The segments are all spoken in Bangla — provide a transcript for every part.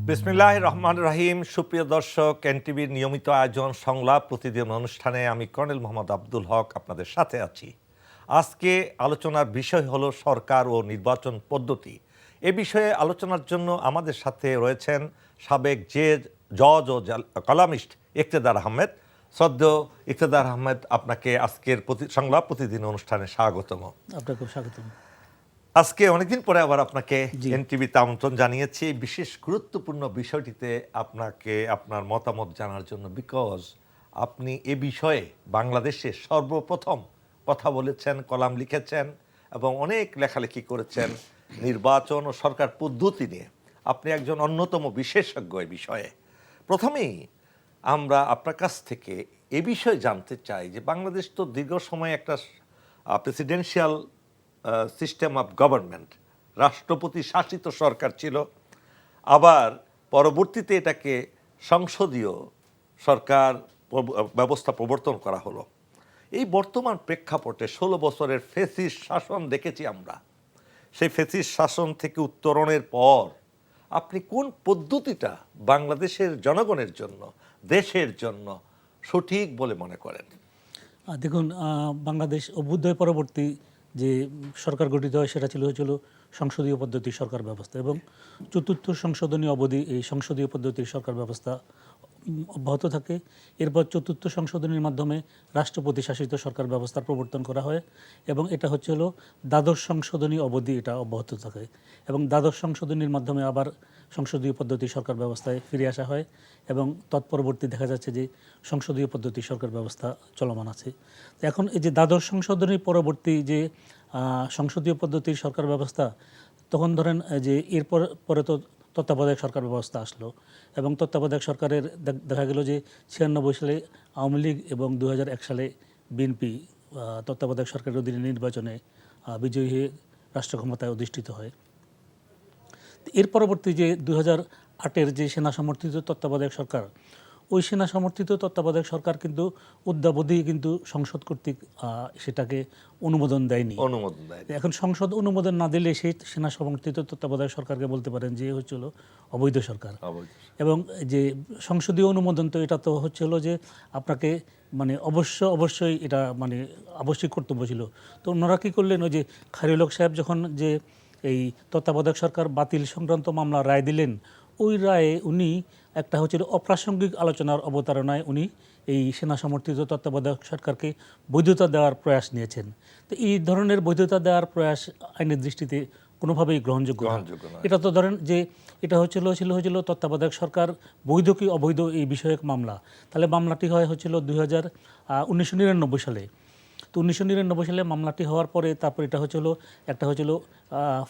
বিসমিল্লাহির রহমানির রহিম। সুপ্রিয় দর্শক, এনটিভির নিয়মিত আয়োজন সংলাপ প্রতিদিন অনুষ্ঠানে আমি কর্নেল মোহাম্মদ আব্দুল হক আপনাদের সাথে আছি। আজকে আলোচনার বিষয় হলো সরকার ও নির্বাচন পদ্ধতি। এ বিষয়ে আলোচনার জন্য আমাদের সাথে রয়েছেন সাবেক জজ ও কলামিস্ট ইকতেদার আহমেদ। শ্রদ্ধেয় ইকতেদার আহমেদ, আপনাকে আজকের সংলাপ প্রতিদিন অনুষ্ঠানে স্বাগতম। আপনাকে স্বাগতম। আজকে অনেকদিন পরে আবার আপনাকে এনটিভিতে আমন্ত্রণ জানিয়েছি বিশেষ গুরুত্বপূর্ণ বিষয়টিতে আপনাকে আপনার মতামত জানার জন্য, বিকজ আপনি এ বিষয়ে বাংলাদেশে সর্বপ্রথম কথা বলেছেন, কলাম লিখেছেন এবং অনেক লেখালেখি করেছেন নির্বাচন ও সরকার পদ্ধতি নিয়ে। আপনি একজন অন্যতম বিশেষজ্ঞ এ বিষয়ে। প্রথমেই আমরা আপনার কাছ থেকে এ বিষয়ে জানতে চাই যে বাংলাদেশ তো দীর্ঘ সময় একটা প্রেসিডেন্সিয়াল সিস্টেম অফ গভর্নমেন্ট, রাষ্ট্রপতি শাসিত সরকার ছিল, আবার পরবর্তীতে এটাকে সংসদীয় সরকার ব্যবস্থা প্রবর্তন করা হলো। এই বর্তমান প্রেক্ষাপটে 16 বছরের ফ্যাসিস্ট শাসন দেখেছি আমরা। সেই ফ্যাসিস্ট শাসন থেকে উত্তরণের পর আপনি কোন পদ্ধতিটা বাংলাদেশের জনগণের জন্য, দেশের জন্য সঠিক বলে মনে করেন? দেখুন, বাংলাদেশ অভ্যুদয় পরবর্তী যে সরকার গঠিত হয় সেটা হয়েছিল সংসদীয় পদ্ধতির সরকার ব্যবস্থা, এবং চতুর্থ সংশোধনী অবধি এই সংসদীয় পদ্ধতির সরকার ব্যবস্থা অব্যাহত থাকে। এরপর চতুর্থ সংশোধনীর মাধ্যমে রাষ্ট্রপতি শাসিত সরকার ব্যবস্থার প্রবর্তন করা হয়, এবং এটা হলো দ্বাদশ সংশোধনী অবধি এটা অব্যাহত থাকে, এবং দ্বাদশ সংশোধনীর মাধ্যমে আবার সংসদীয় পদ্ধতি সরকার ব্যবস্থায় ফিরে আসা হয়, এবং তৎপরবর্তী দেখা যাচ্ছে যে সংসদীয় পদ্ধতি সরকার ব্যবস্থা চলমান আছে। এখন এই যে দ্বাদশ সংশোধনীর পরবর্তী যে সংসদীয় পদ্ধতির সরকার ব্যবস্থা, তখন ধরেন যে এরপর পরে তো তত্ত্বাবধায়ক সরকার ব্যবস্থা আসলো, এবং তত্ত্বাবধায়ক সরকারের দেখা গেল যে 96 সালে আওয়ামী লীগ এবং 2001 সালে বিএনপি তত্ত্বাবধায়ক সরকারের অধীনে নির্বাচনে বিজয়ী হয়ে রাষ্ট্র ক্ষমতায় অধিষ্ঠিত হয়। এর পরবর্তী যে 2008-এর যে সেনা সমর্থিত তত্ত্বাবধায়ক সরকার, ওই সেনা সমর্থিত তত্ত্বাবধায়ক সরকার কিন্তু অদ্যাবধি কিন্তু সংসদ কর্তৃক সেটাকে অনুমোদন দেয়নি। এখন সংসদ অনুমোদন না দিলে সেই সেনা সমর্থিত তত্ত্বাবধায়ক সরকারকে বলতে পারেন যে হচ্ছিল অবৈধ সরকার। এবং যে সংসদীয় অনুমোদন, তো এটা তো হচ্ছিল যে আপনাকে মানে অবশ্যই এটা মানে আবশ্যিক কর্তব্য ছিল। তো ওনারা কী করলেন, ওই যে খায়রুল হক সাহেব যখন যে এই তত্ত্বাবধায়ক সরকার বাতিল সংক্রান্ত মামলা রায় দিলেন, ওই রায়ে উনি একটা হচ্ছিল অপ্রাসঙ্গিক আলোচনার অবতারণায় উনি এই সেনা সমর্থিত তত্ত্বাবধায়ক সরকারকে বৈধতা দেওয়ার প্রয়াস নিয়েছেন। তো এই ধরনের বৈধতা দেওয়ার প্রয়াস আইনের দৃষ্টিতে কোনোভাবেই গ্রহণযোগ্য না। এটা তো ধরেন যে এটা হচ্ছিল তত্ত্বাবধায়ক সরকার বৈধ কি অবৈধ এই বিষয়ক মামলা। তাহলে মামলাটি হচ্ছিল 1999 সালে। তো 1999 সালে মামলাটি হওয়ার পরে তারপর এটা হচ্ছিল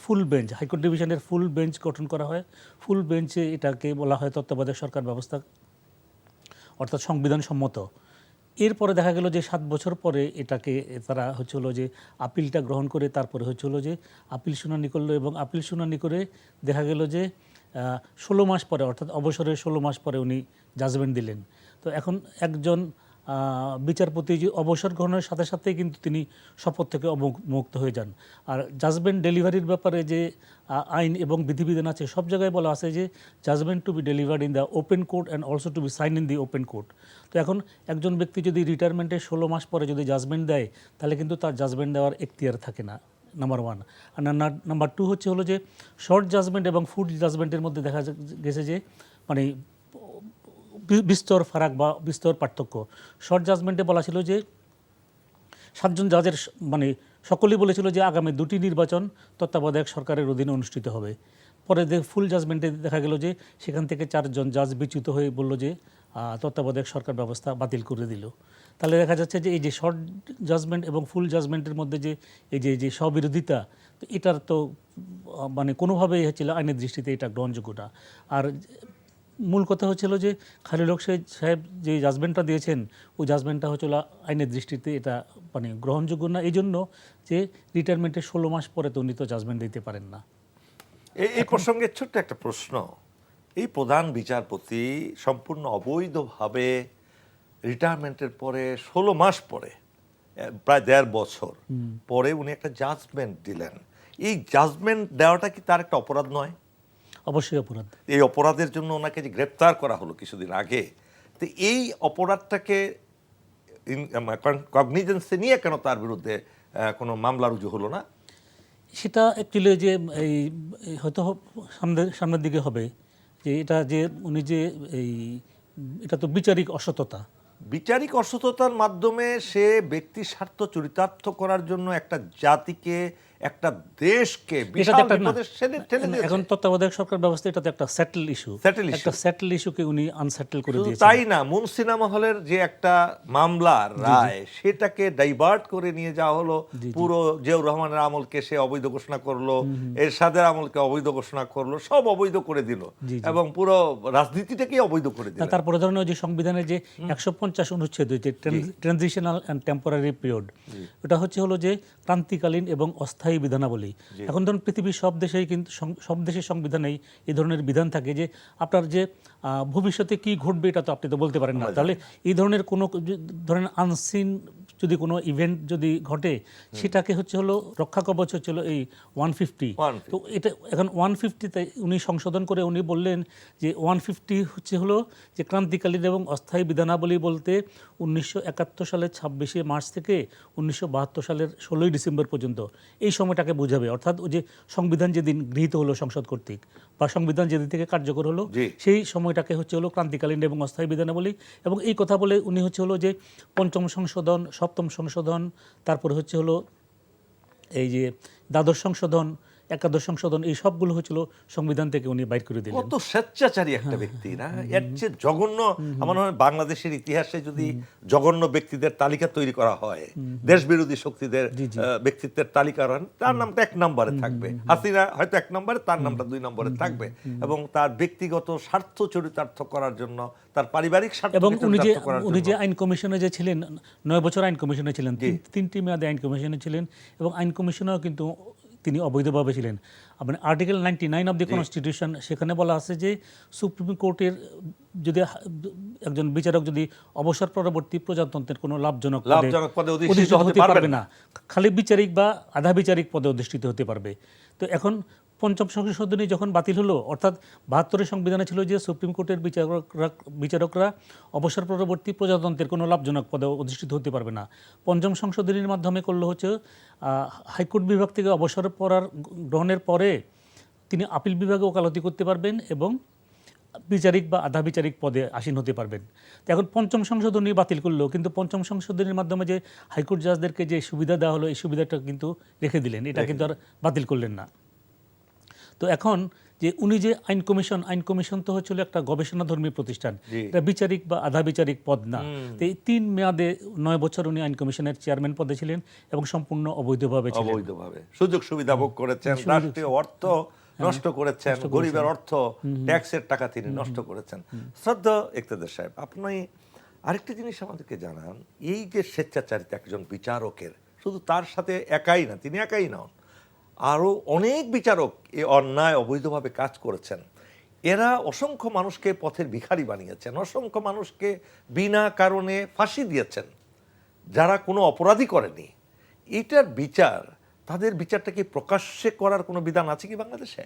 ফুল বেঞ্চ, হাইকোর্ট ডিভিশনের ফুল বেঞ্চ গঠন করা হয়। ফুল বেঞ্চে এটাকে বলা হয় তত্ত্বাবধায়ক সরকার ব্যবস্থা, অর্থাৎ সংবিধান সম্মত। এরপরে দেখা গেল যে 7 বছর পরে এটাকে তারা যে আপিলটা গ্রহণ করে, তারপরে যে আপিল শুনানি করলো, এবং আপিল শুনানি করে দেখা গেল যে 16 মাস পরে, অর্থাৎ অবসরের 16 মাস পরে উনি জাজমেন্ট দিলেন। তো এখন একজন বিচারপতি যে অবসর গ্রহণের সাথে সাথেই কিন্তু তিনি শপথ থেকে অবমুক্ত হয়ে যান। আর জাজমেন্ট ডেলিভারির ব্যাপারে যে আইন এবং বিধিবিধান আছে, সব জায়গায় বলা আছে যে judgment to be delivered in the open court and also to be sign in the open court. তো এখন একজন ব্যক্তি যদি রিটায়ারমেন্টের 16 মাস পরে যদি জাজমেন্ট দেয়, তাহলে কিন্তু তার জাজমেন্ট দেওয়ার এখতিয়ার থাকে না, নাম্বার 1। আর নাম্বার 2 হলো যে শর্ট জাজমেন্ট এবং ফুল জাজমেন্টের মধ্যে দেখা গেছে যে মানে বিস্তর ফারাক বা বিস্তর পার্থক্য। শর্ট জাজমেন্টে বলা ছিল যে 7 জন জাজের মানে সকলেই বলেছিল যে আগামী 2টি নির্বাচন তত্ত্বাবধায়ক সরকারের অধীনে অনুষ্ঠিত হবে। পরে ফুল জাজমেন্টে দেখা গেল যে সেখান থেকে 4 জন জাজ বিচ্যুত হয়ে বলল যে তত্ত্বাবধায়ক সরকার ব্যবস্থা বাতিল করে দিল। তাহলে দেখা যাচ্ছে যে এই যে শর্ট জাজমেন্ট এবং ফুল জাজমেন্টের মধ্যে যে এই যে স্ববিরোধিতা, তো এটার তো মানে কোনোভাবেই হচ্ছিল আইনের দৃষ্টিতে এটা গ্রহণযোগ্য না। আর মূল কথা হচ্ছিল যে খায়রুল হক সাহেব যে জাজমেন্টটা দিয়েছেন, ওই জাজমেন্টটা হচ্ছিল আইনের দৃষ্টিতে এটা মানে গ্রহণযোগ্য না, এই জন্য যে রিটায়ারমেন্টের 16 মাস পরে তো উনি তো জাজমেন্ট দিতে পারেন না। এই প্রসঙ্গে ছোট্ট একটা প্রশ্ন, এই প্রধান বিচারপতি সম্পূর্ণ অবৈধভাবে রিটায়ারমেন্টের পরে 16 মাস পরে, প্রায় 1.5 বছর পরে উনি একটা জাজমেন্ট দিলেন। এই জাজমেন্ট দেওয়াটা কি তার একটা অপরাধ নয়? অবশ্যই অপরাধ। এই অপরাধের জন্য ওনাকে যে গ্রেপ্তার করা হলো কিছুদিন আগে, তো এই অপরাধটাকে কগনিজেন্সে নিয়ে কেন তার বিরুদ্ধে কোনো মামলা রুজু হলো না? সেটা অ্যাকচুয়ালি যে এই হয়তো সামনের দিকে হবে যে এটা যে উনি যে এই এটা তো বিচারিক অসততা। বিচারিক অসততার মাধ্যমে সে ব্যক্তি স্বার্থ চরিতার্থ করার জন্য একটা জাতিকে, একটা দেশকে বিশাল বিপদে ঠেলে দিয়েছে। এখন তত্ত্বাবধায়ক সরকার ব্যবস্থা এটা তো একটা সেটেল ইস্যু, একটা সেটেল ইস্যুকে উনি আনসেটেল করে দিয়েছেন। তাই না, মুনসিনা মহলের যে একটা মামলার রায় সেটাকে ডাইভার্ট করে নিয়ে যাওয়া হলো, পুরো জিয়াউর রহমানের আমলকে সে অবৈধ ঘোষণা করলো, এরশাদের আমলকে অবৈধ ঘোষণা করলো, সব অবৈধ করে দিল এবং পুরো রাজনীতিটাকেই অবৈধ করে দিল। তারপরে ধরেন ওই যে সংবিধানের যে 150 অনুচ্ছেদ হইতে ট্রানজিশনাল অ্যান্ড টেম্পোরারি পিরিয়ড, এটা হলো যে ক্রান্তিকালীন এবং অস্থায়ী বিধানাবলী। এখন ধরুন পৃথিবীর সব দেশেই কিন্তু সব দেশের সংবিধানেই এই ধরনের বিধান থাকে যে আপনার যে ভবিষ্যতে কি ঘটবে এটা তো আপনি তো বলতে পারেন না। তাহলে এই ধরনের কোনো ধরেন আনসিন যদি কোনো ইভেন্ট যদি ঘটে সেটাকে হলো রক্ষা কবচ হলো এই 150। তো এটা এখন 150তে উনি সংশোধন করে উনি বললেন যে 150 হলো যে ক্রান্তিকালীন এবং অস্থায়ী বিধানাবলী বলতে 1971 সালের 26শে মার্চ থেকে 1972 সালের 16ই ডিসেম্বর পর্যন্ত এই সময়টাকে বোঝাবে। অর্থাৎ ওই যে সংবিধান যেদিন গৃহীত হলো সংসদ কর্তৃক বা সংবিধান যেদিন থেকে কার্যকর হলো সেই সময়টাকে হলো ক্রান্তিকালীন এবং অস্থায়ী বিধানাবলী। এবং এই কথা বলে উনি হলো যে পঞ্চম সংশোধন, সপ্তম সংশোধন, তারপরে হলো এই যে দ্বাদশ সংশোধন, একাদশ সংশোধন, এই সবগুলো হচ্ছিল সংবিধান থেকে উনি বাইর করে দিলেন। কত স্বেচ্ছাচারী একটা ব্যক্তি না, এর চেয়ে জঘন্য আমার মনে হয় বাংলাদেশের ইতিহাসে যদি জঘন্য ব্যক্তিদের তালিকা তৈরি করা হয়, দেশ বিরোধী শক্তিদের ব্যক্তিত্বের তালিকা, তার নামটা 1 নম্বরে থাকবে। হাসিনা হয়তো 1 নম্বরে, তার নামটা 2 নম্বরে থাকবে। এবং তার ব্যক্তিগত স্বার্থ চরিতার্থ করার জন্য, তার পারিবারিক স্বার্থ চরিতার্থ করার জন্য। উনি যে আইন কমিশনে যে ছিলেন, 9 বছর আইন কমিশনে ছিলেন, 3টি মেয়াদে আইন কমিশনে ছিলেন এবং আইন কমিশনেও কিন্তু তিনি অবৈধভাবে ছিলেন। মানে আর্টিকেল 99 অফ দি কনস্টিটিউশন, সেখানে বলা আছে যে সুপ্রিম কোর্টের যদি একজন বিচারক যদি অবসর পরবর্তী প্রজাতন্ত্রের কোনো লাভজনক পদে অধিষ্ঠিত হতে পারবে না, খালি বিচারিক বা আধা বিচারিক পদে অধিষ্ঠিত হতে পারবে। তো এখন পঞ্চম সংশোধনী যখন বাতিল হলো, অর্থাৎ 72 সংবিধানে ছিল যে সুপ্রিম কোর্টের বিচারকরা অবসর পরবর্তী প্রজাতন্ত্রের কোনো লাভজনক পদে অধিষ্ঠিত হতে পারবে না। পঞ্চম সংশোধনীর মাধ্যমে করলো হাইকোর্ট বিভাগ থেকে অবসর গ্রহণের পরে তিনি আপিল বিভাগে ওকালতি করতে পারবেন এবং বিচারিক বা আধা বিচারিক পদে আসীন হতে পারবেন। তো এখন পঞ্চম সংশোধনী বাতিল করলো, কিন্তু পঞ্চম সংশোধনীর মাধ্যমে যে হাইকোর্ট জাজদেরকে যে সুবিধা দেওয়া হলো এই সুবিধাটা কিন্তু রেখে দিলেন, এটা কিন্তু আর বাতিল করলেন না। তো এখন যে উনি যে আইন কমিশন তো হচ্ছিল একটা গবেষণাধর্মী প্রতিষ্ঠান, এটা বিচারিক বা আধা বিচারিক পদ না। তো এই 3 মেয়াদে 9 বছর উনি আইন কমিশনের চেয়ারম্যান পদে ছিলেন এবং সম্পূর্ণ অবৈধভাবে সুযোগ সুবিধা ভোগ করেছেন, রাষ্ট্রীয় অর্থ নষ্ট করেছেন, গরিবের অর্থ, ট্যাক্সের টাকা তিনি নষ্ট করেছেন। শ্রদ্ধা ইকতেদার সাহেব, আপনি আরেকটা জিনিস আমাদেরকে জানান, এই যে স্বেচ্ছাচারিতা একজন বিচারকের, শুধু তার সাথে একাই না, তিনি একাই নন, আরও অনেক বিচারক এই অন্যায় অবৈধভাবে কাজ করেছেন। এরা অসংখ্য মানুষকে পথের ভিখারি বানিয়েছেন, অসংখ্য মানুষকে বিনা কারণে ফাঁসি দিয়েছেন যারা কোনো অপরাধী করেনি। এটার বিচার, তাদের বিচারটাকে প্রকাশ্যে করার কোনো বিধান আছে কি বাংলাদেশে?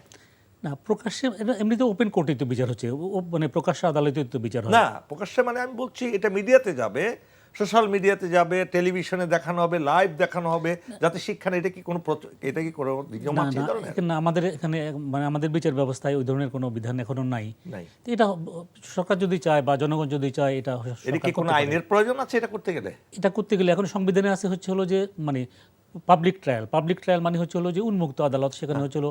না, প্রকাশ্যে এমনিতে ওপেন কোর্টে তো বিচার হচ্ছে, মানে প্রকাশ্য আদালতে তো বিচার হয় না। প্রকাশ্যে মানে আমি বলছি এটা মিডিয়াতে যাবে, সোশ্যাল মিডিয়াতে যাবে, টেলিভিশনে দেখানো হবে, লাইভ দেখানো হবে, যাতে শিক্ষা। এটা কি কোনো নিয়ম আছে? না, আমাদের এখানে মানে আমাদের বিচার ব্যবস্থায় ওই ধরনের কোনো বিধান এখনো নাই। এটা সরকার যদি চায় বা জনগণ যদি চায়, এটা কি কোনো আইনের প্রয়োজন আছে এটা করতে গেলে? এটা করতে গেলে এখন সংবিধানে আছে হলো যে মানে পাবলিক ট্রায়াল মানে হলো যে উন্মুক্ত আদালত, সেখানে হলো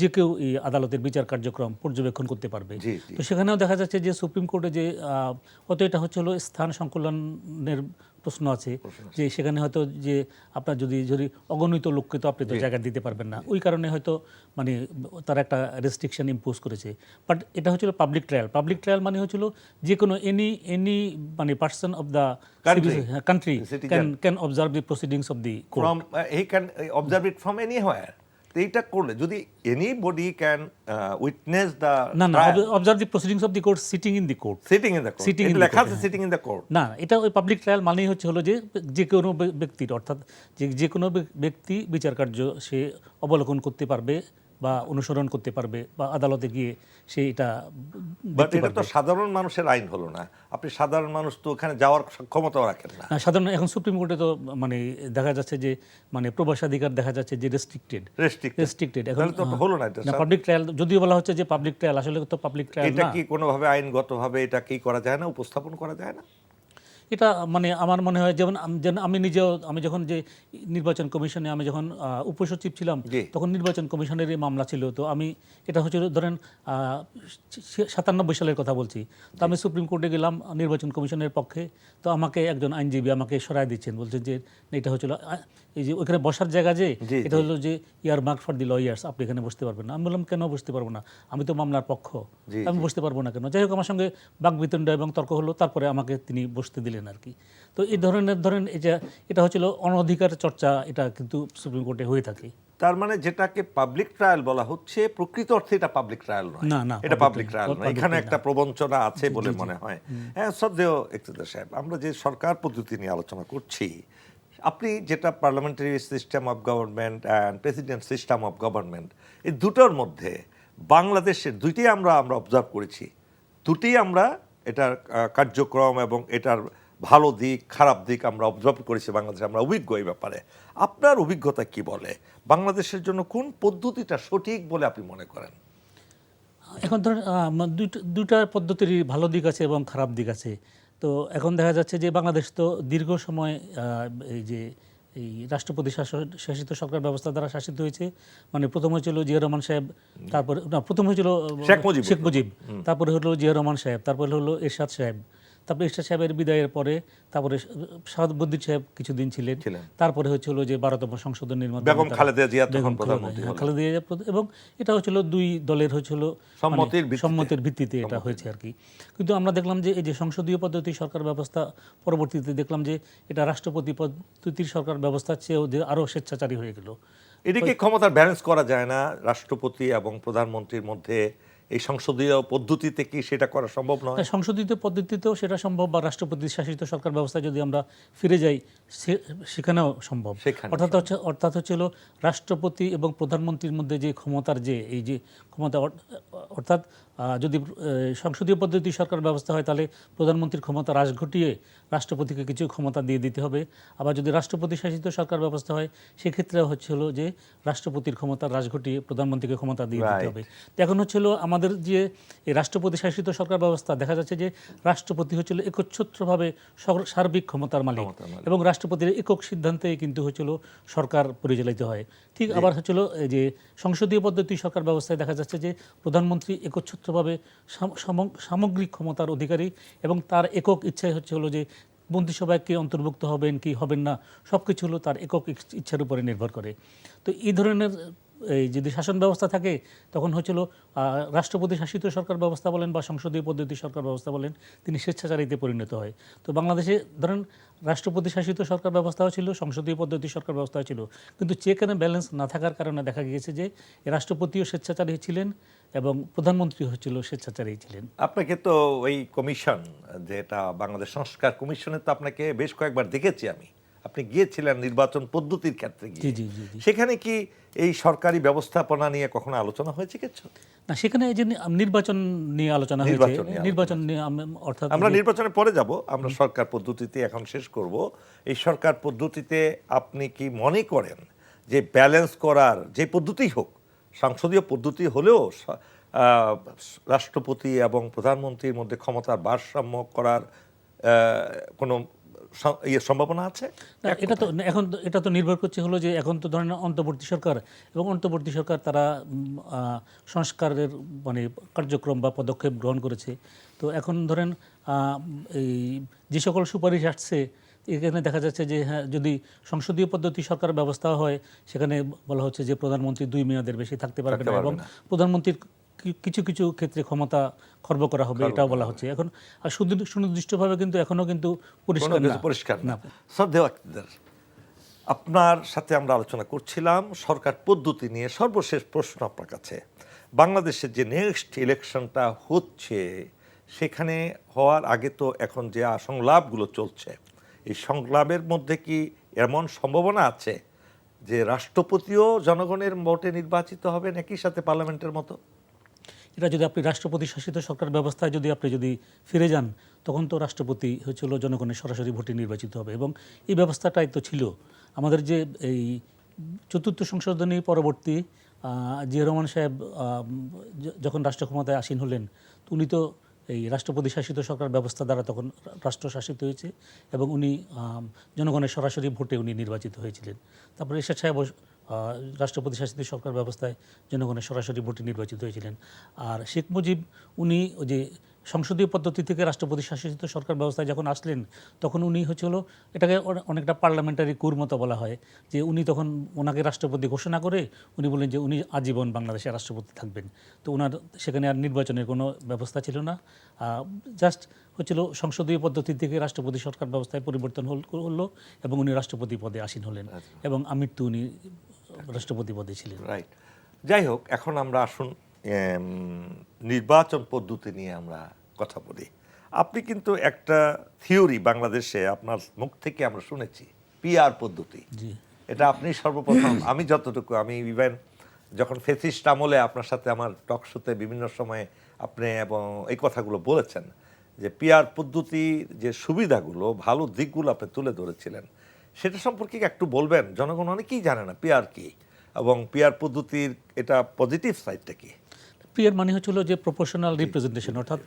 যে কেউ এই আদালতের বিচার কার্যক্রম পর্যবেক্ষণ করতে পারবে। তো সেখানেও দেখা যাচ্ছে যে সুপ্রিম কোর্টে যে হয়তো এটা হলো স্থান সংকুলনের প্রশ্ন আছে, যে সেখানে হয়তো যে আপনার যদি অগণিত লোককে তো আপনি তো জায়গা দিতে পারবেন না, ওই কারণে হয়তো মানে তারা একটা রেস্ট্রিকশন ইম্পোজ করেছে। বাট এটা হচ্ছিল পাবলিক ট্রায়াল মানে হচ্ছিল যে কোনো এনি মানে person of the country can observe the proceedings of the court. He can observe it from anywhere. এইটা করলে যদি anybody can witness the observe the proceedings of the court sitting in the court. লেখা আছে sitting in the court. না, এটা ওই পাবলিক ট্রায়াল মানেই হলো যে কোনো ব্যক্তির, অর্থাৎ যে কোনো ব্যক্তি বিচার কার্য সে অবলোকন করতে পারবে বা অনুসরণ করতে পারবে বা আদালতে গিয়ে সে এটা বাট দেখতে এটা তো পারবে। সাধারণ মানুষের আইন হলো না, আপনি সাধারণ মানুষ তো ওখানে যাওয়ার ক্ষমতাও রাখেন না। সাধারণ এখন সুপ্রিম কোর্টে তো মানে দেখা যাচ্ছে যে মানে প্রবেশাধিকার দেখা যাচ্ছে যে রেস্ট্রিক্টেড এখন তাহলে তো হলো না এটা না স্যার। পাবলিক ট্রায়াল যদিও বলা হচ্ছে যে পাবলিক ট্রায়াল, আসলে তো পাবলিক ট্রায়াল এটা না। কি কোনোভাবে আইনগতভাবে এটা কি করা যায় না, উপস্থাপন করা যায় না? এটা মানে আমার মনে হয় যেমন যেমন আমি নিজেও আমি যখন যে নির্বাচন কমিশনে আমি যখন উপসচিব ছিলাম জি। তখন নির্বাচন কমিশনের এই মামলা ছিল। তো আমি এটা হচ্ছে ধরেন 97 সালের কথা বলছি। তো আমি সুপ্রিম কোর্টে গেলাম নির্বাচন কমিশনের পক্ষে। তো আমাকে একজন আইনজীবী আমাকে সরায় দিচ্ছেন, বলছেন যে এটা হচ্ছিল এই যে ওইখানে বসার জায়গা যে জি, এটা হলো যে ইয়ার মার্ক ফর দি লয়ার্স, আপনি এখানে বসতে পারবেন না। আমি বললাম কেন বসতে পারবো না, আমি তো মামলার পক্ষ, জি, আমি বসতে পারবো না কেন? যাই হোক আমার সঙ্গে বাকবিতণ্ড এবং তর্ক হলো, তারপরে আমাকে তিনি বসতে দিলেন আর কি। তো এই ধরনের ধরেন এটা হচ্ছিল অনধিকার চর্চা, এটা কিন্তু সুপ্রিম কোর্টে হয়ে থাকে। তার মানে যেটাকে পাবলিক ট্রায়াল বলা হচ্ছে প্রকৃত অর্থে এটা পাবলিক ট্রায়াল নয়, না, না, এটা public পাবলিক trial, ট্রায়াল নয়, public এখানে trial একটা না। প্রবঞ্চনা আছে বলে মনে হয়। হ্যাঁ শ্রদ্ধেয় ইকতেদার সাহেব, আমরা যে সরকার পদ্ধতি নিয়ে আলোচনা করছি, আপনি যেটা parliamentary system of government and president system of government, এই দুটোর মধ্যে বাংলাদেশের দুইটাই আমরা অবজার্ভ করেছি, দুটোই আমরা এটার কার্যক্রম এবং এটার ভালো দিক খারাপ দিক আমরা অবজার্ভ করেছি বাংলাদেশে, আমরা অভিজ্ঞ এই ব্যাপারে। আপনার অভিজ্ঞতা কি বলে বাংলাদেশের জন্য কোন পদ্ধতিটা সঠিক বলে আপনি মনে করেন? এখন ধরেন দুইটা পদ্ধতিরই ভালো দিক আছে এবং খারাপ দিক আছে। তো এখন দেখা যাচ্ছে যে বাংলাদেশ তো দীর্ঘ সময় এই যে এই রাষ্ট্রপতি শাসিত সরকার ব্যবস্থা দ্বারা শাসিত হয়েছে। মানে প্রথম হয়েছিল জিয়া রহমান সাহেব, তারপরে না প্রথম হয়েছিল শেখ মুজিব, তারপরে হলো জিয়া রহমান সাহেব, তারপরে হলো এরশাদ সাহেব, তারপরে এরশাদ সাহেবের বিদায়ের পরে তারপরে শাহাবুদ্দিন সাহেব কিছুদিন ছিলেন, তারপরে হচ্ছিল যে 12তম সংশোধন নির্মাণ বেগম খালেদা জিয়া তখন প্রধানমন্ত্রী হলেন। খালেদা জিয়া এবং এটা হচ্ছিল দুই দলের হচ্ছিল সম্মতির ভিত্তিতে এটা হয়েছে আর কি। কিন্তু আমরা দেখলাম যে এই যে সংসদীয় পদ্ধতি সরকার ব্যবস্থা পরবর্তীতে দেখলাম যে এটা রাষ্ট্রপতি পদ্ধতির সরকার ব্যবস্থার চেয়েও যে আরও স্বেচ্ছাচারী হয়ে গেল। এদিকে ক্ষমতার ব্যালেন্স করা যায় না রাষ্ট্রপতি এবং প্রধানমন্ত্রীর মধ্যে? এই সংসদীয় পদ্ধতিতে কি সেটা করা সম্ভব নয়? সংশোধিত পদ্ধতিতেও সেটা সম্ভব, বা রাষ্ট্রপতি শাসিত সরকার ব্যবস্থায় যদি আমরা ফিরে যাই সেখানেও সম্ভব। অর্থাৎ হচ্ছে হলো রাষ্ট্রপতি এবং প্রধানমন্ত্রীর মধ্যে যে ক্ষমতার যে এই যে ক্ষমতা, অর্থাৎ যদি সংসদীয় পদ্ধতি সরকার ব্যবস্থা হয় তাহলে প্রধানমন্ত্রীর ক্ষমতা হ্রাস ঘটিয়ে রাষ্ট্রপতিকে কিছু ক্ষমতা দিয়ে দিতে হবে। আবার যদি রাষ্ট্রপতি শাসিত সরকার ব্যবস্থা হয় সেক্ষেত্রে হচ্ছে হলো যে রাষ্ট্রপতির ক্ষমতা হ্রাস ঘটিয়ে প্রধানমন্ত্রীকে ক্ষমতা দিয়ে দিতে হবে। তো এখন হচ্ছে হলো আমাদের যে এই রাষ্ট্রপতি শাসিত সরকার ব্যবস্থা, দেখা যাচ্ছে যে রাষ্ট্রপতি হচ্ছিল একচ্ছত্রভাবে সার্বিক ক্ষমতার মালিক এবং রাষ্ট্রপতির একক সিদ্ধান্তে কিন্তু হচ্ছিল সরকার পরিচালিত হয়। ঠিক আবার হচ্ছিল যে সংসদীয় পদ্ধতি সরকার ব্যবস্থায় দেখা যাচ্ছে যে প্রধানমন্ত্রী একচ্ছত্রভাবে সামগ্রিক ক্ষমতার অধিকারী এবং তার একক ইচ্ছাই হচ্ছে হলো যে মন্ত্রিসভায় কে অন্তর্ভুক্ত হবেন কি হবেন না সব কিছু হলো তার একক ইচ্ছার উপরে নির্ভর করে। তো এই ধরনের এই যদি শাসন ব্যবস্থা থাকে তখন হচ্ছিল রাষ্ট্রপতি শাসিত সরকার ব্যবস্থা বলেন বা সংসদীয় পদ্ধতি সরকার ব্যবস্থা বলেন, তিনি স্বেচ্ছাচারিতে পরিণত হয়। তো বাংলাদেশে ধরেন রাষ্ট্রপতি শাসিত সরকার ব্যবস্থাও ছিল, সংসদীয় পদ্ধতি সরকার ব্যবস্থাও ছিল, কিন্তু চেক অ্যান্ড ব্যালেন্স না থাকার কারণে দেখা গিয়েছে যে রাষ্ট্রপতিও স্বেচ্ছাচারী ছিলেন এবং প্রধানমন্ত্রী হচ্ছিল স্বেচ্ছাচারী ছিলেন। আপনাকে তো ওই কমিশন, যেটা বাংলাদেশ সংস্কার কমিশনে, তো আপনাকে বেশ কয়েকবার দেখেছি আমি, আপনি গিয়েছিলেন নির্বাচন পদ্ধতির ক্ষেত্রে গিয়ে। সেখানে কি এই সরকারি ব্যবস্থাপনা নিয়ে কখনো আলোচনা হয়েছে কিছু? না, সেখানে এই যে নির্বাচন নিয়ে আলোচনা হয়েছে, নির্বাচন নিয়ে অর্থাৎ আমরা নির্বাচনে পরে যাব, আমরা সরকার পদ্ধতিতে এখন শেষ করব। এই সরকার পদ্ধতিতে আপনি কি মনে করেন যে ব্যালেন্স করার যে পদ্ধতি হোক, সংসদীয় পদ্ধতি হলেও রাষ্ট্রপতি এবং প্রধানমন্ত্রীর মধ্যে ক্ষমতার ভারসাম্য করার কোনো সম্ভাবনা আছে? এটা তো নির্ভর করছে হলো যে এখন তো ধরেন অন্তর্বর্তী সরকার, এবং অন্তর্বর্তী সরকার তারা সংস্কারের মানে কার্যক্রম বা পদক্ষেপ গ্রহণ করেছে। তো এখন ধরেন এই যে সকল সুপারিশ আসছে এখানে দেখা যাচ্ছে যে হ্যাঁ, যদি সংসদীয় পদ্ধতি সরকার ব্যবস্থা হয় সেখানে বলা হচ্ছে যে প্রধানমন্ত্রী 2 মেয়াদের বেশি থাকতে পারবে না এবং প্রধানমন্ত্রীর কিছু কিছু ক্ষেত্রে ক্ষমতা খর্ব করা হবে, এটাও বলা হচ্ছে। এখন আর সুনির্দিষ্টভাবে কিন্তু এখনো কিন্তু পরিষ্কার না। আপনার সাথে আমরা আলোচনা করছিলাম সরকার পদ্ধতি নিয়ে। সর্বশেষ প্রশ্ন আপনার কাছে, বাংলাদেশের যে নেক্সট ইলেকশনটা হচ্ছে সেখানে হওয়ার আগে তো এখন যে সংলাপগুলো চলছে, এই সংলাপের মধ্যে কি এমন সম্ভাবনা আছে যে রাষ্ট্রপতিও জনগণের ভোটে নির্বাচিত হবেন একই সাথে পার্লামেন্টের মতো? এটা যদি আপনি রাষ্ট্রপতি শাসিত সরকার ব্যবস্থায় আপনি ফিরে যান, তখন তো রাষ্ট্রপতি হচ্ছিল জনগণের সরাসরি ভোটে নির্বাচিত হবে। এবং এই ব্যবস্থাটাই তো ছিল আমাদের যে এই চতুর্থ সংশোধনী পরবর্তী জিয়া রহমান সাহেব যখন রাষ্ট্র ক্ষমতায় আসীন হলেন, তো উনি তো এই রাষ্ট্রপতি শাসিত সরকার ব্যবস্থা দ্বারা তখন রাষ্ট্র শাসিত হয়েছে এবং উনি জনগণের সরাসরি ভোটে উনি নির্বাচিত হয়েছিলেন। তারপরে এরশাদ সাহেব রাষ্ট্রপতি শাসিত সরকার ব্যবস্থায় জনগণের সরাসরি ভোটে নির্বাচিত হয়েছিলেন। আর শেখ মুজিব উনি ওই যে সংসদীয় পদ্ধতি থেকে রাষ্ট্রপতি শাসিত সরকার ব্যবস্থায় যখন আসলেন, তখন উনি হলো এটাকে অনেকটা পার্লামেন্টারি কুর মতো বলা হয়, যে উনি তখন ওনাকে রাষ্ট্রপতি ঘোষণা করে উনি বলেন যে উনি আজীবন বাংলাদেশের রাষ্ট্রপতি থাকবেন। তো ওনার সেখানে আর নির্বাচনের কোনো ব্যবস্থা ছিল না, জাস্ট সংসদীয় পদ্ধতি থেকে রাষ্ট্রপতি সরকার ব্যবস্থায় পরিবর্তন হলো এবং উনি রাষ্ট্রপতি পদে আসীন হলেন এবং আমৃত্যু উনি রাষ্ট্রপতি পদে ছিলেন। রাইট। যাই হোক, এখন আমরা আসুন নির্বাচন পদ্ধতি নিয়ে আমরা কথা বলি। আপনি কিন্তু একটা থিওরি বাংলাদেশে আপনার মুখ থেকে আমরা শুনেছি, পিআর পদ্ধতি। জি, এটা আপনি সর্বপ্রথম, আমি যতটুকু, আমি ইভেন যখন ফেসিস্ট আমলে আপনার সাথে আমার টক শোতে বিভিন্ন সময়ে আপনি এবং এই কথাগুলো বলেছেন যে পিআর পদ্ধতির যে সুবিধাগুলো, ভালো দিকগুলো আপনি তুলে ধরেছিলেন, সেটা সম্পর্কে একটু বলবেন? জনগণ অনেকেই জানে না পিআর কি এবং পিআর পদ্ধতির এটা পজিটিভ সাইডটা কি। পিআর মানে হচ্ছিল যে প্রপোর্শনাল রিপ্রেজেন্টেশন, অর্থাৎ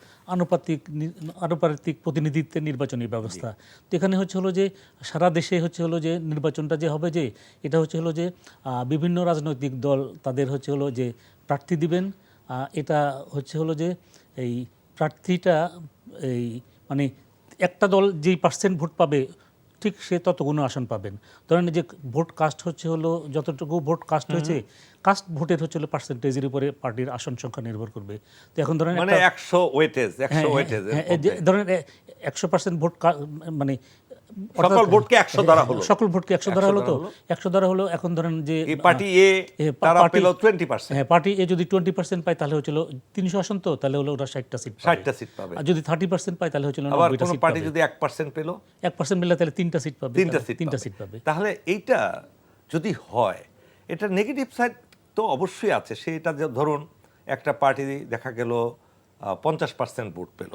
আনুপাতিক প্রতিনিধিত্বের নির্বাচনী ব্যবস্থা। তো এখানে হলো যে সারা দেশে হলো যে নির্বাচনটা যে হবে, যে এটা হলো যে বিভিন্ন রাজনৈতিক দল তাদের হলো যে প্রার্থী দিবেন। এটা হলো যে এই প্রার্থীটা এই মানে একটা দল যেই পার্সেন্ট ভোট পাবে ঠিক সে ততগুলো আসন পাবেন। ধরেন যে ভোট কাস্ট হলো যতটুকু ভোট কাস্ট হয়েছে, কাস্ট ভোটের হলো পার্সেন্টেজের উপরে পার্টির আসন সংখ্যা নির্ভর করবে। তো এখন ধরেন মানে 100 ওয়েটেজ ধরেন 100% ভোট মানে সকল ভোটকে 100 ধরা হলো, সকল ভোটকে 100 ধরা হলো। তো 100 ধরা হলো। এখন ধরেন যে এই পার্টি এ তারা পেল 20%, হ্যাঁ, পার্টি এ যদি 20% পায় তাহলে হলো 300 আসন, তো তাহলে হলো ওরা 60টা সিট পাবে। 60টা সিট পাবে। আর যদি 30% পায় তাহলে হলো আবার 90টা কোন সিট পার্টি পাবে। যদি 1% পেল, 1% মিলে তাহলে 3টা সিট পাবে। 3টা সিট পাবে। তাহলে এইটা যদি হয়, এটা নেগেটিভ সাইড তো অবশ্যই আছে। সেটা ধরুন একটা পার্টি দেখা গেল 50% ভোট পেল,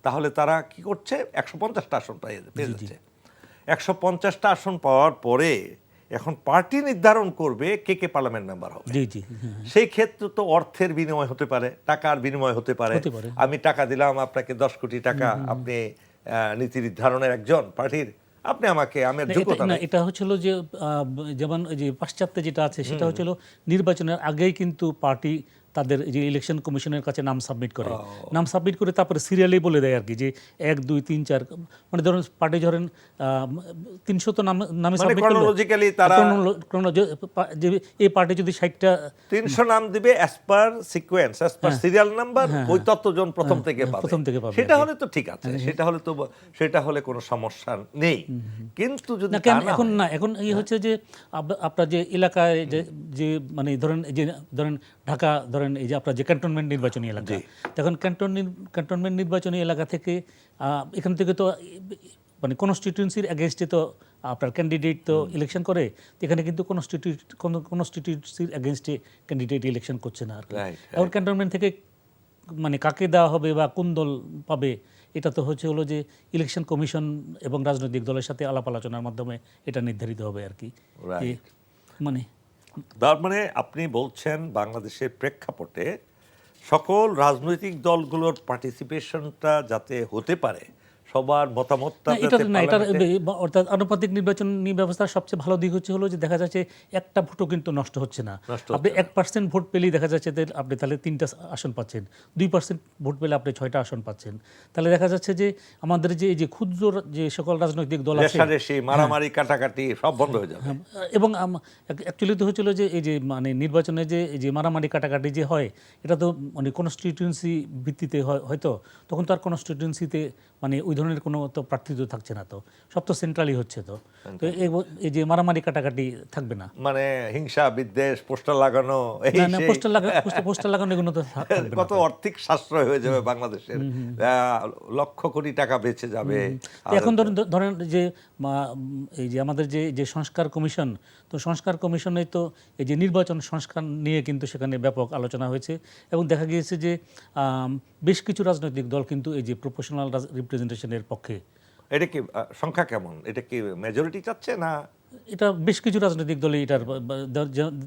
তাহলে তারা কি করছে? 150টা আসন পেয়ে যাচ্ছে। 150টা আসন পাওয়ার পরে এখন পার্টি নির্ধারণ করবে কে কে পার্লামেন্ট মেম্বার হবে। জি জি। সেই ক্ষেত্রে তো অর্থের বিনিময় হতে পারে, টাকার বিনিময় হতে পারে। আমি টাকা দিলাম আপনাকে 10 কোটি টাকা, আপনি নীতি নির্ধারণের একজন পার্টির, আপনি আমাকে, আমার যোগ্যতা নাই। এটা হচ্ছিল যে যেমন যে পাশ্চাত্যে যেটা আছে সেটা হচ্ছিল নির্বাচনের আগেই কিন্তু পার্টি তাদের যে ইলেকশন কমিশনের কাছে নাম সাবমিট করে, তারপরে সিরিয়ালি বলে দেয় আর কি, যে 1 2 3 4, মানে ধরুন পার্টি ধরেন 300 তো নামে সাবমিট করলো, ক্রনোলজিক্যালি তারা যে এই পার্টি যদি 60টা 300 নাম দিবে as per sequence, as per serial number, ওই ততজন প্রথম থেকে পাবে। সেটা হলে তো ঠিক আছে, সেটা হলে কোনো সমস্যা নেই। কিন্তু যদি এখন এই হচ্ছে যে আপনার যে এলাকায় যে মানে ধরেন ঢাকা, ধরেন এই যে আপনার যে ক্যান্টনমেন্ট নির্বাচনী এলাকা, তখন ক্যান্টনমেন্ট নির্বাচনী এলাকা থেকে এখান থেকে তো মানে কনস্টিটিউয়েন্সির এগেইনস্টে তো আপনার ক্যান্ডিডেট তো ইলেকশন করে, এখানে কিন্তু কনস্টিটিউয়েন্সির এগেইনস্টে ক্যান্ডিডেট ইলেকশন করছে না আর কি। এখন ক্যান্টনমেন্ট থেকে মানে কাকে দেওয়া হবে বা কোন দল পাবে, এটা তো হলো যে ইলেকশন কমিশন এবং রাজনৈতিক দলের সাথে আলাপ আলোচনার মাধ্যমে এটা নির্ধারিত হবে আর কি। তার মানে আপনি বলছেন বাংলাদেশের প্রেক্ষাপটে সকল রাজনৈতিক দলগুলোর পার্টিসিপেশনটা যাতে হতে পারে, সবার মতামতটা, অর্থাৎ আনুপাতিক নির্বাচনী ব্যবস্থার সবচেয়ে ভালো দিক হলো যে দেখা যাচ্ছে একটা ভোটও কিন্তু নষ্ট হচ্ছে না। আপনি 1% ভোট পেলেই দেখা যাচ্ছে আপনি তাহলে 3টা আসন পাচ্ছেন, 2% ভোট পেলে আপনি 6টা আসন পাচ্ছেন। তাহলে দেখা যাচ্ছে যে আমাদের যে ক্ষুদ্র যে সকল রাজনৈতিক দল আছে, মারামারি কাটাকাটি সব বন্ধ হয়ে যাবে। এবং অ্যাকচুয়ালি তো হচ্ছিল যে এই যে মানে নির্বাচনে যে মারামারি কাটাকাটি যে হয়, এটা তো মানে কনস্টিটিউয়েন্সি ভিত্তিতে হয়তো তখন তো আর কনস্টিটিউয়েন্সিতে মানে ওই ধরনের কোনো তো প্রার্থিত্ব থাকছে না, তো সব তো সেন্ট্রালি হচ্ছে, তো তো এই যে মারামারি কাটাকাটি থাকবে না। মানে হিংসা বিদ্বেষ পোস্টার লাগানো এই না না, সেই পোস্টার লাগানো এগুলো তো থাকবে না। কত আর্থিক সাশ্রয় হয়ে যাবে বাংলাদেশের, লক্ষ কোটি টাকা বেঁচে যাবে। তো এখন ধরেন যে এই যে আমাদের যে যে সংস্কার কমিশন, তো সংস্কার কমিশনে তো এই যে নির্বাচন সংস্কার নিয়ে কিন্তু সেখানে ব্যাপক আলোচনা হয়েছে, এবং দেখা গিয়েছে যে বেশ কিছু রাজনৈতিক দল কিন্তু এই যে প্রপোর্শনাল রিপ্রেজেন্টেশনের পক্ষে। এটা কি সংখ্যা কেমন, এটা কি মেজরিটি চাচ্ছে না? এটা বেশ কিছু রাজনৈতিক দলই এটার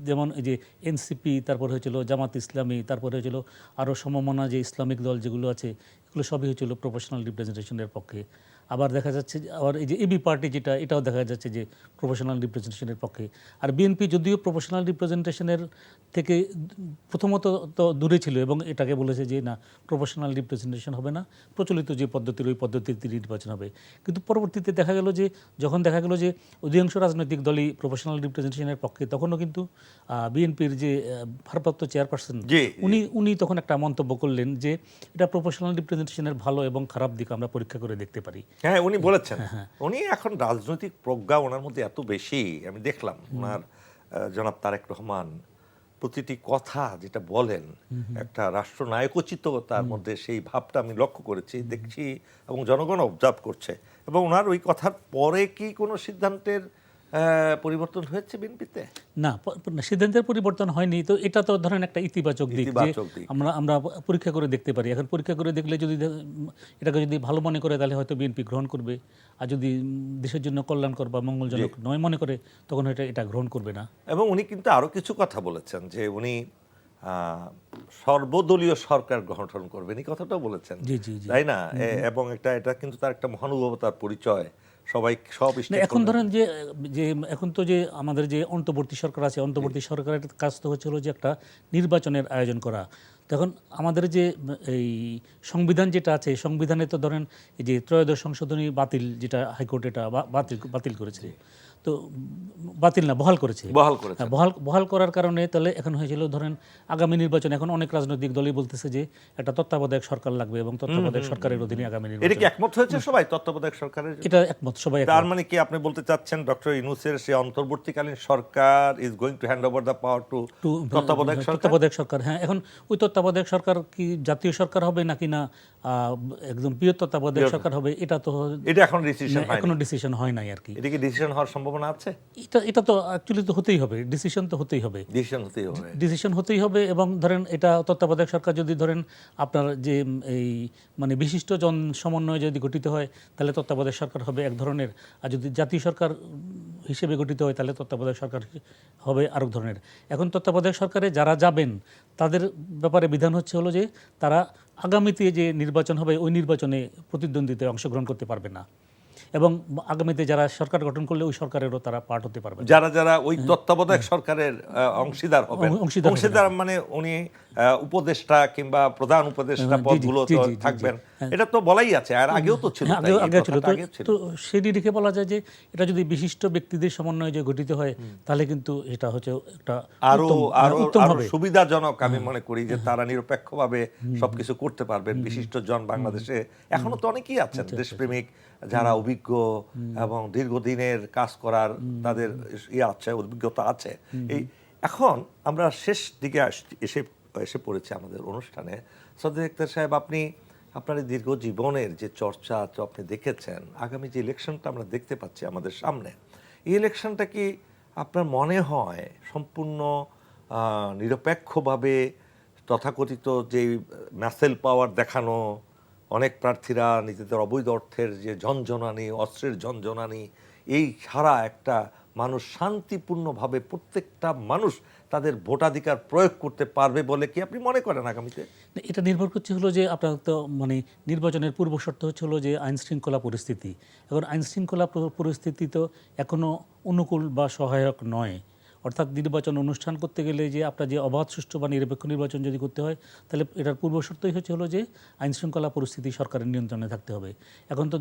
যেমন এই যে এনসিপি, তারপর হয়েছিল জামাত ইসলামী, তারপরে হয়েছিল আরও সমমনা যে ইসলামিক দল যেগুলো আছে, এগুলো সবই হয়েছিল প্রফেশনাল রিপ্রেজেন্টেশনের পক্ষে। আবার দেখা যাচ্ছে আবার এই যে এবি পার্টি যেটা, এটাও দেখা যাচ্ছে যে প্রফেশনাল রিপ্রেজেন্টেশনের পক্ষে। আর বিএনপি যদিও প্রফেশনাল রিপ্রেজেন্টেশনের থেকে প্রথমত তো দূরে ছিল, এবং এটাকে বলেছে যে না, প্রফেশনাল রিপ্রেজেন্টেশন হবে না, প্রচলিত যে পদ্ধতির ওই পদ্ধতিতে নির্বাচন হবে। কিন্তু পরবর্তীতে দেখা গেল যে যখন দেখা গেল যে অধিকাংশ রাজনৈতিক দলই প্রফেশনাল রিপ্রেজেন্টেশনের পক্ষে, তখনও কিন্তু বিএনপির যে ভারপ্রাপ্ত চেয়ারপারসন উনি তখন একটা মন্তব্য করলেন যে এটা প্রফেশনাল রিপ্রেজেন্টেশনের ভালো এবং খারাপ দিক আমরা পরীক্ষা করে দেখতে পারি। হ্যাঁ, উনি বলেছেন। উনি এখন রাজনৈতিক প্রজ্ঞা ওনার মধ্যে এত বেশি, আমি দেখলাম ওনার জনাব তারেক রহমান প্রতিটি কথা যেটা বলেন একটা রাষ্ট্রনায়কোচিত তার মধ্যে সেই ভাবটা আমি লক্ষ্য করেছি, দেখছি, এবং জনগণ অবজার্ভ করছে। এবং ওনার ওই কথার পরে কি কোনো সিদ্ধান্তের পরিবর্তন হয়েছে বিএনপিতে? না, সিদ্ধান্তের পরিবর্তন হয়নি। তো এটা তো ধরেন একটা ইতিবাচক দিক, যে আমরা পরীক্ষা করে দেখতে পারি। এখন পরীক্ষা করে দেখলে যদি এটাকে যদি ভালো মনে করে, তাহলে হয়তো বিএনপি গ্রহণ করবে, আর যদি দেশের জন্য কল্যাণকর বা মঙ্গলজনক নয় মনে করে, তখন হয়তো এটা গ্রহণ করবে না। এবং উনি কিন্তু আরো কিছু কথা বলেছেন, যে উনি সর্বদলীয় সরকার গঠন করবেন, এই কথাটাও বলেছেন, তাই না? এবং এটা কিন্তু তার একটা মহানুভবতার পরিচয়। সবাই সব এখন ধরেন যে যে এখন তো যে আমাদের যে অন্তর্বর্তী সরকার আছে, অন্তর্বর্তী সরকারের কাজ তো হচ্ছে হলো যে একটা নির্বাচনের আয়োজন করা। তখন আমাদের যে এই সংবিধান যেটা আছে, সংবিধানে তো ধরেন এই যে ত্রয়োদশ সংশোধনী বাতিল, যেটা হাইকোর্ট এটা বাতিল করেছে, তো বাতিল না, বহাল করেছে। বহাল করার কারণে তাহলে এখন হয়েছিল ধরেন আগামী নির্বাচন, এখন অনেক রাজনৈতিক দলই বলতেছে যে একটা তত্ত্বাবধায়ক সরকার লাগবে, এবং তত্ত্বাবধায়ক সরকারের অধীনে আগামী নির্বাচন। এটা কি একমত হয়েছে সবাই তত্ত্বাবধায়ক সরকারের? এটা একমত, সবাই। তার মানে কি আপনি বলতে চাচ্ছেন ডক্টর ইউনূসের সেই অন্তর্বর্তীকালীন সরকার is going to hand over the power to তত্ত্বাবধায়ক সরকার? হ্যাঁ, এখন ওই তত্ত্বাবধায়ক সরকার কি জাতীয় সরকার হবে নাকি না একদম বৃহৎ তত্ত্বাবধায়ক সরকার হবে, এটা এখনো ডিসিশন হয় নাই আর কি। এটা কি ডিসিশন হওয়ার সম্ভাবনা আছে? এটা তো অ্যাকচুয়ালি তো হতেই হবে, ডিসিশন তো হতেই হবে, ডিসিশন হতেই হবে। এবং ধরেন এটা তত্ত্বাবধায়ক সরকার যদি ধরেন আপনার যে এই মানে বিশিষ্ট জন সমন্বয় যদি গঠিত হয়, তাহলে তত্ত্বাবধায়ক সরকার হবে এক ধরনের, আর যদি জাতীয় সরকার হিসেবে গঠিত হয়, তাহলে তত্ত্বাবধায়ক সরকার হবে আরেক ধরনের। এখন তত্ত্বাবধায়ক সরকারে যারা যাবেন, তাদের ব্যাপারে বিধান হচ্ছে হলো যে তারা আগামীতে যে নির্বাচন হবে, ওই নির্বাচনে প্রতিদ্বন্দ্বিতায় অংশগ্রহণ করতে পারবে না, এবং আগামীতে যারা সরকার গঠন করলে ওই সরকারেরও তারা পার্ট হতে পারবে, যারা ওই তত্ত্বাবধায়ক সরকারের অংশীদার হবেন। অংশীদার মানে উনি উপদেষ্টা কিংবা প্রধান উপদেষ্টা পদগুলো থাকবেন, এটা তো বলাই আছে, আর আগেও তো ছিল। তো সেটি দেখে বলা যায় যে এটা যদি বিশিষ্ট ব্যক্তিদের সমন্বয়ে যে গঠিত হয়, তাহলে কিন্তু এটা হচ্ছে একটা আরো সুবিধাজনক আমি মনে করি, যে তারা নিরপেক্ষভাবে সবকিছু করতে পারবেন। বিশিষ্ট জন বাংলাদেশে এখনো তো অনেকেই আছেন দেশপ্রেমিক, যারা অভিজ্ঞ এবং দীর্ঘদিনের কাজ করার তাদের আছে, অভিজ্ঞতা আছে। এই এখন আমরা শেষ দিকে এসে পড়েছি আমাদের অনুষ্ঠানে। সাদ্দাত আখতার সাহেব, আপনার এই দীর্ঘ জীবনের যে চর্চা তো আপনি দেখেছেন, আগামী যে ইলেকশনটা আমরা দেখতে পাচ্ছি আমাদের সামনে, এই ইলেকশনটা কি আপনার মনে হয় সম্পূর্ণ নিরপেক্ষভাবে তথাকথিত যে ম্যাসেল পাওয়ার দেখানো, অনেক প্রার্থীরা নিজেদের অবৈধ অর্থের যে ঝনঝনানি, অস্ত্রের ঝনঝনানি, এই ছাড়া একটা মানুষ শান্তিপূর্ণভাবে প্রত্যেকটা মানুষ তাদের ভোটাধিকার প্রয়োগ করতে পারবে বলে কি আপনি মনে করেন আগামীতে? এটা নির্ভর করছে হলো যে আপনার তো মানে নির্বাচনের পূর্ব শর্ত হচ্ছে হলো যে আইন শৃঙ্খলা পরিস্থিতি। এখন আইন শৃঙ্খলা পরিস্থিতি তো এখনো অনুকূল বা সহায়ক নয়। অর্থাৎ নির্বাচন অনুষ্ঠান করতে গেলে যে আপনার যে অবাধ, সুষ্ঠু বা নিরপেক্ষ নির্বাচন যদি করতে হয়, তাহলে এটার পূর্ব শর্তই হচ্ছে হলো যে আইন শৃঙ্খলা পরিস্থিতি সরকারের নিয়ন্ত্রণে থাকতে হবে। এখন তো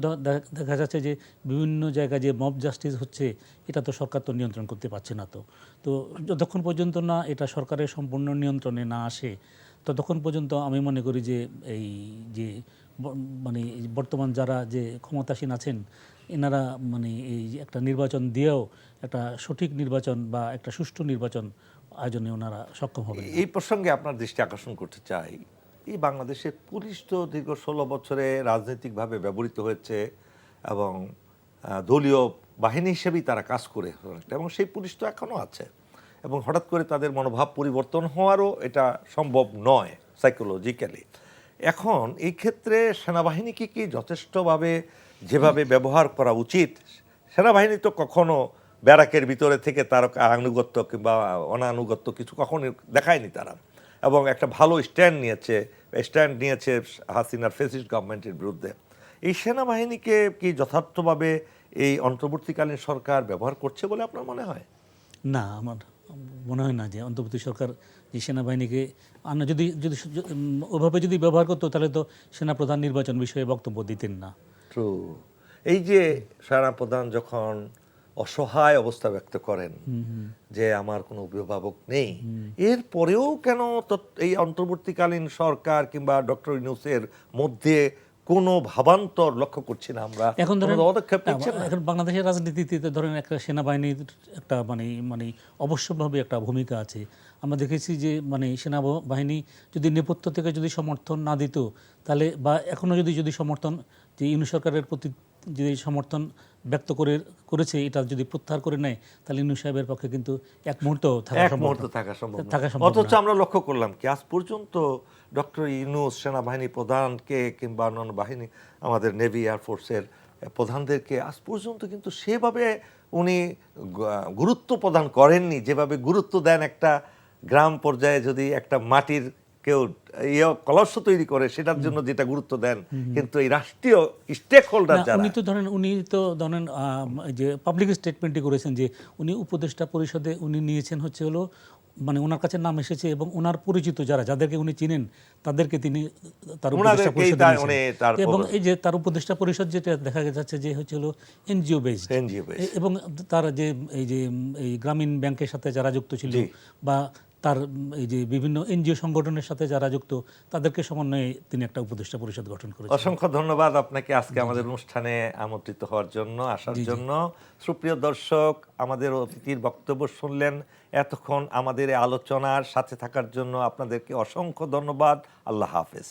দেখা যাচ্ছে যে বিভিন্ন জায়গায় যে মব জাস্টিস হচ্ছে, এটা তো সরকার তো নিয়ন্ত্রণ করতে পারছে না। তো যতক্ষণ পর্যন্ত না এটা সরকারের সম্পূর্ণ নিয়ন্ত্রণে না আসে, ততক্ষণ পর্যন্ত আমি মনে করি যে এই যে মানে এই বর্তমান যারা যে ক্ষমতাসীন আছেন এনারা মানে এই যে একটা নির্বাচন দিয়েও একটা সঠিক নির্বাচন বা একটা সুষ্ঠু নির্বাচন আয়োজনে ওনারা সক্ষম হবেন না। এই প্রসঙ্গে আপনার দৃষ্টি আকর্ষণ করতে চাই, এই বাংলাদেশের পুলিশ তো দীর্ঘ 16 বছরে রাজনৈতিকভাবে ব্যবহৃত হয়েছে এবং দলীয় বাহিনী হিসেবেই তারা কাজ করে এবং সেই পুলিশ তো এখনও আছে এবং হঠাৎ করে তাদের মনোভাব পরিবর্তন হওয়ারও এটা সম্ভব নয় সাইকোলজিক্যালি। এখন এই ক্ষেত্রে সেনাবাহিনীকে কি যথেষ্টভাবে যেভাবে ব্যবহার করা উচিত? সেনাবাহিনী তো কখনো ব্যারাকের ভিতরে থেকে তার আনুগত্য কিংবা অনানুগত্য কিছু কখনো দেখায়নি তারা, এবং একটা ভালো স্ট্যান্ড নিয়েছে হাসিনার ফ্যাসিস্ট গভর্নমেন্টের বিরুদ্ধে। এই সেনাবাহিনীকে কি যথার্থভাবে এই অন্তর্বর্তীকালীন সরকার ব্যবহার করছে বলে আপনার মনে হয়? না, আমার মনে হয় না যে অন্তর্বর্তী সরকার যে সেনাবাহিনীকে আমরা যদি যদি ওভাবে যদি ব্যবহার করতো তাহলে তো সেনাপ্রধান নির্বাচন বিষয়ে বক্তব্য দিতেন না। ট্রু। এই যে সেনাপ্রধান যখন অসহায় অবস্থা ব্যক্ত করেন যে আমার কোনো অভিভাবক নেই, এরপরেও কেন এই অন্তর্বর্তীকালীন সরকার কিংবা ডক্টর ইউনূসের মধ্যে কোনো ভাবান্তর লক্ষ্য করছি না আমরা? এখন ধরেন কোনো পদক্ষেপ নিচ্ছেন না? এখন বাংলাদেশের রাজনীতিতে ধরেন একটা সেনাবাহিনীর একটা মানে মানে অবশ্যভাবে একটা ভূমিকা আছে। আমরা দেখেছি যে মানে সেনাবাহিনী যদি নেপথ্য থেকে যদি সমর্থন না দিত তাহলে বা এখনো যদি যদি সমর্থন যে ইউনূস সরকারের প্রতি যে সমর্থন ব্যক্ত করেছে এটা যদি প্রত্যাহার করে নেয় তাহলে ইউনূস সাহেবের পক্ষে কিন্তু এক মুহূর্ত থাকা সম্ভব না। অথচ আমরা লক্ষ্য করলাম কি আজ পর্যন্ত ডক্টর ইউনূস সেনাবাহিনী প্রধানকে কিংবা অন্যান্য বাহিনী আমাদের নেভি এয়ারফোর্সের প্রধানদেরকে আজ পর্যন্ত কিন্তু সেভাবে উনি গুরুত্ব প্রদান করেননি যেভাবে গুরুত্ব দেন একটা গ্রাম পর্যায়ে যদি একটা মাটির কেউ কলস্য তৈরি করে সেটার জন্য যেটা গুরুত্ব দেন, কিন্তু এই রাষ্ট্রীয় স্টেক হোল্ডার যারা উনি তো ধরেন যে পাবলিক স্টেটমেন্টই করেছেন যে উনি উপদেষ্টা পরিষদে উনি নিয়েছেন হচ্ছে হলো মানে ওনার কাছে নাম এসেছে এবং ওনার পরিচিত যাদেরকে উনি চিনেন তাদেরকে তিনি তার উপদেষ্টা পরিষদে নিয়েছেন। এবং এই যে তার উপদেষ্টা পরিষদ যেটা দেখা যাচ্ছে যে হচ্ছে হলো এনজিও বেসড এবং তার যে এই গ্রামীণ ব্যাংকের সাথে যারা যুক্ত ছিল বা তার এই যে বিভিন্ন এনজিও সংগঠনের সাথে যারা যুক্ত তাদেরকে সমন্বয়ে তিনি একটা উপদেষ্টা পরিষদ গঠন করেছেন। অসংখ্য ধন্যবাদ আপনাকে আজকে আমাদের অনুষ্ঠানে আমন্ত্রিত হওয়ার জন্য, আসার জন্য। সুপ্রিয় দর্শক, আমাদের অতিথির বক্তব্য শুনলেন, এতক্ষণ আমাদের এই আলোচনার সাথে থাকার জন্য আপনাদেরকে অসংখ্য ধন্যবাদ। আল্লাহ হাফেজ।